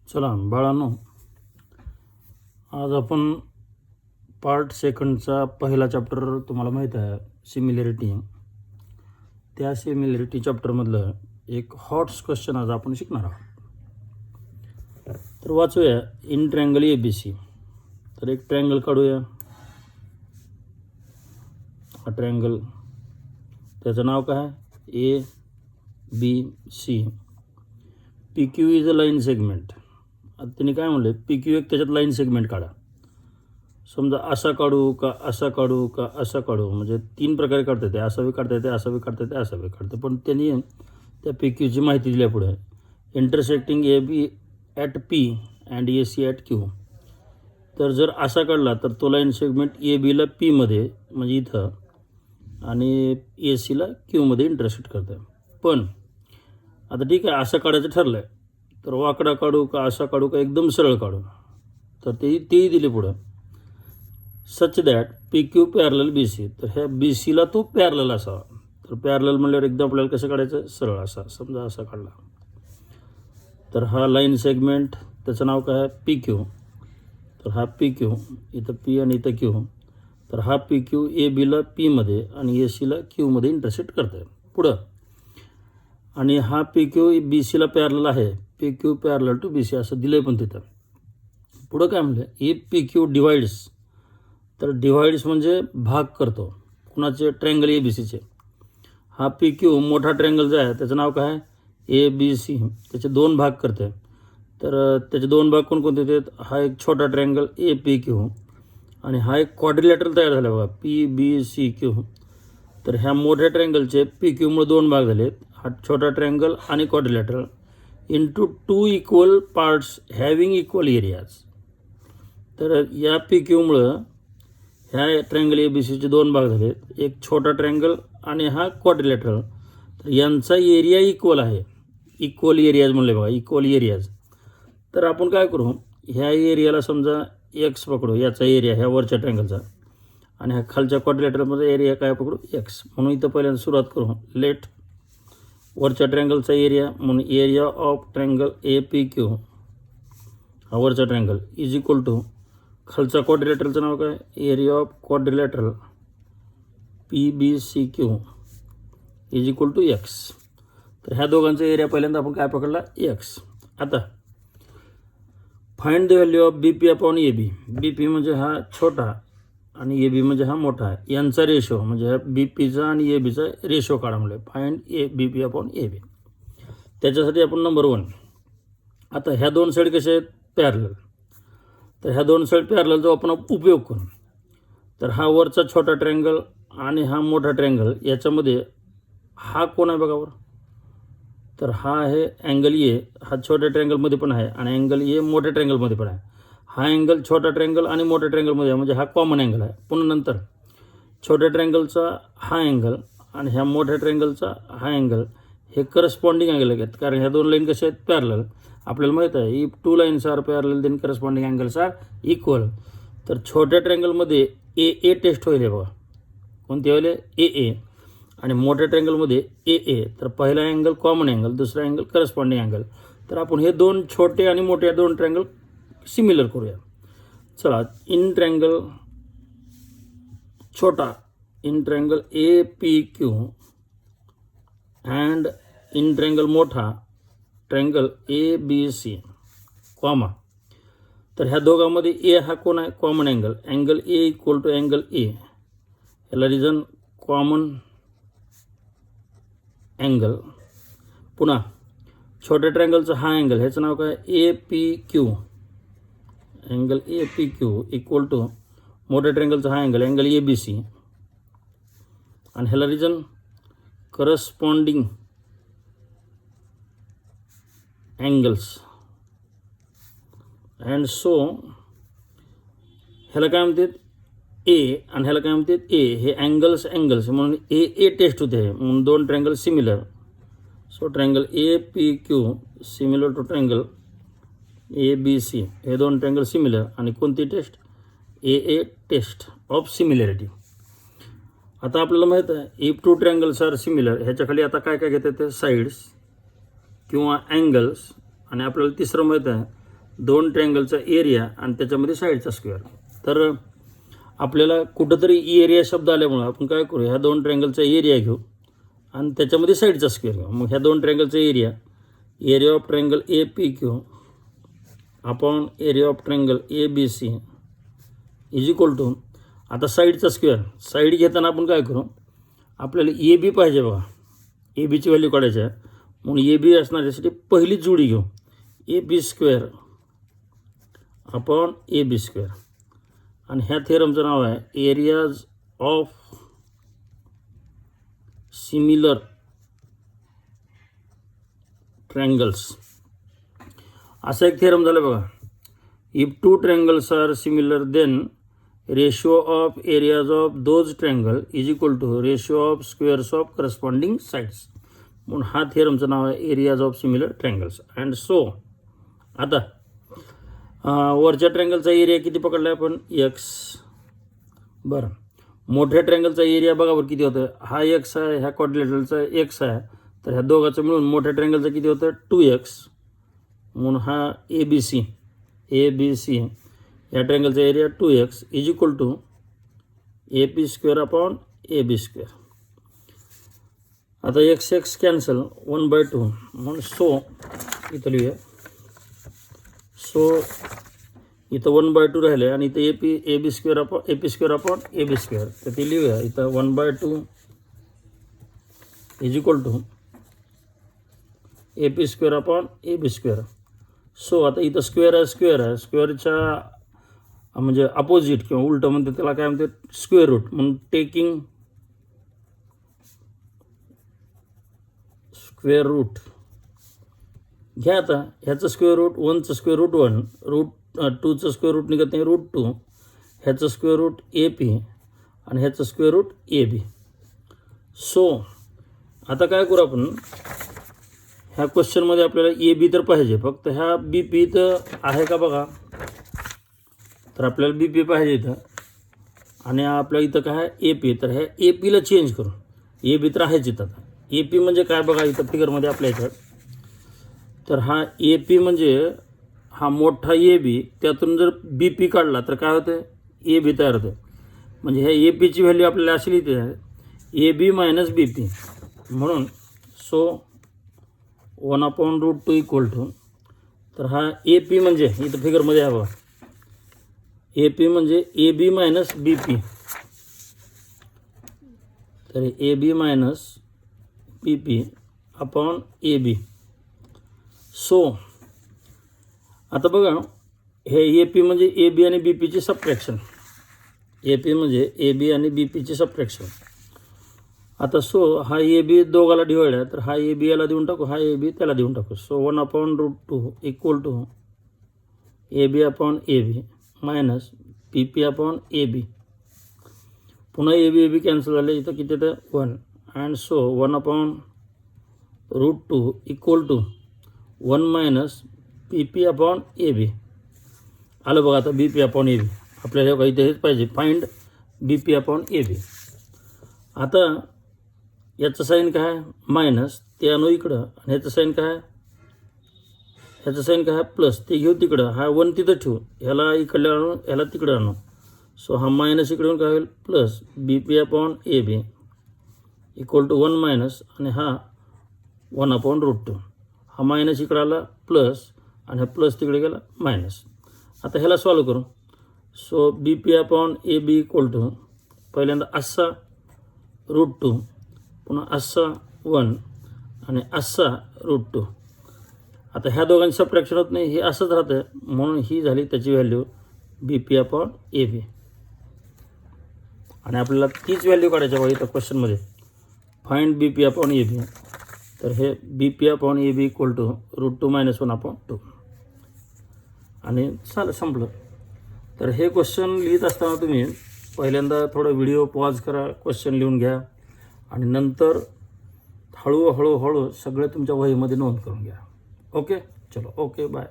चला बाळांनो, आज आपण पार्ट सेकंडचा पहिला चॅप्टर तुम्हाला माहीत आहे सिमिलॅरिटी. त्या सिमिलॅरिटी चॅप्टरमधलं एक हॉट्स क्वेश्चन आज आपण शिकणार आहोत. तर वाचूया. In triangle ABC. तर एक ट्रँगल काढूया. हा ट्रँगल, त्याचं नाव काय आहे? ABC. PQ is a line segment. आता त्यांनी काय म्हणले, PQ एक त्याच्यात लाईन सेगमेंट काढा. समजा असा काढू का असा काढू का असा काढू, म्हणजे तीन प्रकारे काढता येते. असा बी काढता येते, असा बी काढता येते, असा बी काढते. पण त्यांनी त्या PQची माहिती दिल्या पुढे. Intersecting AB at P and AC at Q. तर जर असा काढला तर तो लाईन सेगमेंट ABला Pमध्ये म्हणजे इथं आणि ACला Qमध्ये इंटरसेक्ट करतं. पण आता ठीक आहे, असं काढायचं ठरलं आहे, तर वाकडा काढू का असा काढू का एकदम सरळ काढू, तर तेही दिले पुढं. Such that PQ parallel BC. तर ह्या BCला तो पॅरलल असावा. तर पॅरलल म्हणल्यावर एकदम आपल्याला कसं काढायचं? सरळ असा. समजा असा काढला तर हा लाईन सेगमेंट त्याचं नाव काय आहे? PQ. तर हा PQ, इथं P आणि इथं Q. तर हा PQ ABला Pमध्ये आणि ACला Qमध्ये इंटरसेक्ट करत आहे पुढं. आणि हा PQ BCला पॅरलल आहे. PQ पॅरलल टू BC असं दिलं आहे. पण तिथं पुढं काय म्हणलं? If PQ divides. तर डिवाइड्स म्हणजे भाग करतो. कुणाचे? ट्रँगल ABCचे. हा PQ मोठा ट्रँगल जो आहे त्याचं नाव काय आहे? ABC. त्याचे दोन भाग करते. तर त्याचे दोन भाग कोणकोणते आहेत? हा एक छोटा ट्रँगल APQ आणि हा एक क्वाड्रिलॅटरल तयार झाला बघा, PBCQ. तर ह्या मोठ्या ट्रँगलचे PQमुळे दोन भाग झालेत. हा छोटा ट्रँगल आणि quadrilateral into two equal parts having equal areas. तर या PQमुळं ह्या ट्रँगल ABCचे दोन भाग झालेत, एक छोटा ट्रँगल आणि हा क्वाड्रिलॅटरल. तर यांचा एरिया इक्वल आहे. इक्वल एरियाज म्हणले बघा, इक्वल एरियाज. तर आपण काय करू, ह्या एरियाला समजा X पकडू, याचा एरिया ह्या वरच्या ट्रँगलचा, आणि ह्या खालच्या क्वाड्रिलॅटरलमध्ये एरिया काय पकडू? X. म्हणून इथं पहिल्यांदा सुरुवात करू. लेट वरच्या ट्रँगलचा एरिया म्हणून एरिया ऑफ ट्रँगल APQ हा वरचा ट्रँगल इज इक्वल टू खालचा क्वाड्रिलॅटरलचं नाव काय? Area of quadrilateral PBCQ is equal to X. तर ह्या दोघांचा एरिया पहिल्यांदा आपण काय पकडला? X. आता find the value of BP upon AB. BP म्हणजे हा छोटा आणि AB म्हणजे हा मोठा आहे. यांचा रेशो म्हणजे ह्या BPचा आणि ABचा रेशो काढा म्हणजे फाइंड BP अपॉन AB. त्याच्यासाठी आपण नंबर 1. आता ह्या दोन साईड कशा आहेत? पॅरलल. तर ह्या दोन साईड पॅरललचा आपण उपयोग करू. तर हा वरचा छोटा ट्रँगल आणि हा मोठा ट्रँगल याच्यामध्ये हा कोण आहे बघावर? तर हा आहे अँगल A. हा छोट्या ट्रँगलमध्ये पण आहे आणि अँगल A मोठ्या ट्रँगलमध्ये पण आहे. हा अँगल छोटा ट्रँगल आणि मोठ्या ट्रँगलमध्ये आहे, म्हणजे हा कॉमन अँगल आहे. पुन्हा नंतर छोट्या ट्रँगलचा हा अँगल आणि ह्या मोठ्या ट्रँगलचा हा अँगल हे करस्पॉन्डिंग अँगल आहेत, कारण ह्या दोन लाईन कशा आहेत? पॅरलल. आपल्याला माहीत आहे if two lines are parallel then corresponding angles are equal. तर छोट्या ट्रँगलमध्ये AA टेस्ट होईल बघा. कोणते होईल? AA. आणि मोठ्या ट्रँगलमध्ये AA. तर पहिला अँगल कॉमन अँगल, दुसरा अँगल करस्पॉन्डिंग अँगल. तर आपण हे दोन छोटे आणि मोठे दोन ट्रँगल सिमिलर करूया. चला, इन ट्रँगल छोटा, in triangle APQ and in triangle मोठा ट्रँगल ABC कॉमा. तर ह्या दोघांमध्ये A हा कोण आहे? Common angle. Angle A equal to angle A. याला रिझन कॉमन अँगल. पुन्हा छोट्या ट्रँगलचा हा अँगल, ह्याचं नाव काय? APQ. Angle APQ equal to मोठ्या ट्रँगलचा हा अँगल, अँगल ABC. आणि ह्याला reason corresponding angles. And so ह्याला काय म्हणतात? A आणि ह्याला काय म्हणतात? A. हे अँगल्स म्हणून AA टेस्ट होते म्हणून दोन triangle similar. So triangle APQ similar to triangle ABC. हे दोन ट्रँगल सिमिलर. आणि कोणती test? AA test of similarity. आता आपल्याला माहीत आहे if two triangles are similar, ह्याच्या खाली आता काय काय घेतात? ते साईड्स किंवा अँगल्स. आणि आपल्याला तिसरं माहीत आहे दोन ट्रँगलचा एरिया आणि त्याच्यामध्ये साईडचा स्क्वेअर. तर आपल्याला कुठंतरी एरिया शब्द आल्यामुळं आपण काय करू, ह्या दोन ट्रँगलचा एरिया घेऊ आणि त्याच्यामध्ये साईडचा स्क्वेअर घेऊ. मग ह्या दोन ट्रँगलचा area of triangle A P Q upon area of triangle A B C is equal to, आता साईडचा स्क्वेअर, साईड घेताना आपण काय करू, आपल्याला ए बी पाहिजे बघा, ए बीची व्हॅल्यू काढायची आहे. म्हणून ए बी असण्यासाठी पहिली जोडी घेऊ, A B square upon A B square. आणि ह्या थेरमचं नाव आहे एरियाज ऑफ सिमिलर ट्रँगल्स. असा एक थेरम झाला बघा. If two triangles are similar then ratio of areas of those triangle is equal to ratio of squares of corresponding sides. म्हणून हा थेरमचं नाव आहे areas of similar triangles. And so आता वरच्या ट्रँगलचा एरिया किती पकडला आपण, एक्स. बरं, मोठ्या ट्रँगलचा एरिया बघा बरं किती होतं, हा एक्स आहे, ह्या क्वाड्रिलेटरलचा एक्स आहे, तर ह्या दोघांचं मिळून मोठ्या ट्रँगलचं किती होतं 2x. म्हणून हा ए बी सी या ट्रँगलचा area 2x is equal to A P square upon A B square. आता x कॅन्सल, 1/2. म्हणून सो इथं लिहूया, सो इथं 1/2 राहिले आणि इथं A B square upon A B square, तर ते लिहूया इथं 1/2 is equal to A P square upon A B square. So आता इथं स्क्वेअर आहे, स्क्वेअरच्या म्हणजे अपोजिट किंवा उलटं म्हणते त्याला काय म्हणते, स्क्वेअर रूट. म्हणून टेकिंग स्क्वेअर रूट घ्या. आता ह्याचं स्क्वेअर रूट, 1चं स्क्वेअर रूट 1, रूट 2चं स्क्वेअर रूट निघत नाही, रूट 2, ह्याचं स्क्वेअर रूट ए पी आणि ह्याचं square root A B. So आता काय करू आपण, ह्या क्वेश्चनमध्ये आपल्याला ए बी तर पाहिजे, फक्त ह्या बी पी तर आहे का बघा, तर आपल्याला बी पी पाहिजे इथं. आणि आपल्या इथं काय आहे ए पी, तर ह्या ए पीला चेंज करू, ए बी तर आहेच इथं. आता ए पी म्हणजे काय बघा इथं फिगरमध्ये आपल्या इथं, तर हा ए पी म्हणजे हा मोठा ए बी, त्यातून जर बी पी काढला तर काय होतं, ए बी तयार होतं. म्हणजे ह्या ए पीची व्हॅल्यू आपल्याला अशी लिहिते आहे A B minus B P. म्हणून सो 1/√2 इक्वल टू, तर हा ए पी म्हणजे इथं फिगरमध्ये आहे बघा, ए पी म्हणजे ए बी मायनस बी पी, तर A B minus B P upon A B. So आता बघा हे ए पी म्हणजे ए बी आणि बी पीची सबट्रॅक्शन, ए पी म्हणजे ए बी आणि बी पीची सबट्रॅक्शन. आता सो हा ए बी दोघाला डिवाइड आहे, तर हा ए बी याला देऊन टाकू, हा ए बी त्याला देऊन टाकू. So 1/√2 equal to A B upon A B minus P P upon A B. पुन्हा ए बी कॅन्सल झाले, इथं किती येतं 1. And so 1/√2 equal to 1 minus P P upon A B. आलं बघा आता बी पी अपॉन ए बी आपल्याला इथे हेच पाहिजे, find B P upon A B. आता याचं साईन काय आहे मायनस, ते आणू इकडं, आणि ह्याचं साईन काय आहे, ह्याचं साईन काय आहे प्लस, ते घेऊ तिकडं, हा 1 तिथं ठेवू, ह्याला इकडे आणू, ह्याला तिकडं आणू. सो हा मायनस इकडे काय होईल plus B P upon A B equal to 1 minus, आणि हा 1/√2, हा मायनस इकडं आला प्लस, आणि हा प्लस तिकडे गेला मायनस. आता ह्याला सॉल्व करू. So B P upon A B equal to पहिल्यांदा असा √2, पुन्हा असा 1 आणि असा √2. आता ह्या दोघांची सबट्रॅक्शन होत नाही, हे असंच राहतं, म्हणून ही झाली त्याची value B P upon A B. आणि आपल्याला तीच व्हॅल्यू काढायची बघा इथं क्वेश्चनमध्ये, find B P upon A B. तर हे B P upon A B equal to √2 - 1/2 आणि चालेल संपलं. तर हे क्वेश्चन लिहित असताना तुम्ही पहिल्यांदा थोडा व्हिडिओ पॉज करा, क्वेश्चन लिहून घ्या, आणि नंतर हळूहळू सगळे तुमच्या वहीमध्ये नोंद करून घ्या. ओके, चलो, ओके, बाय.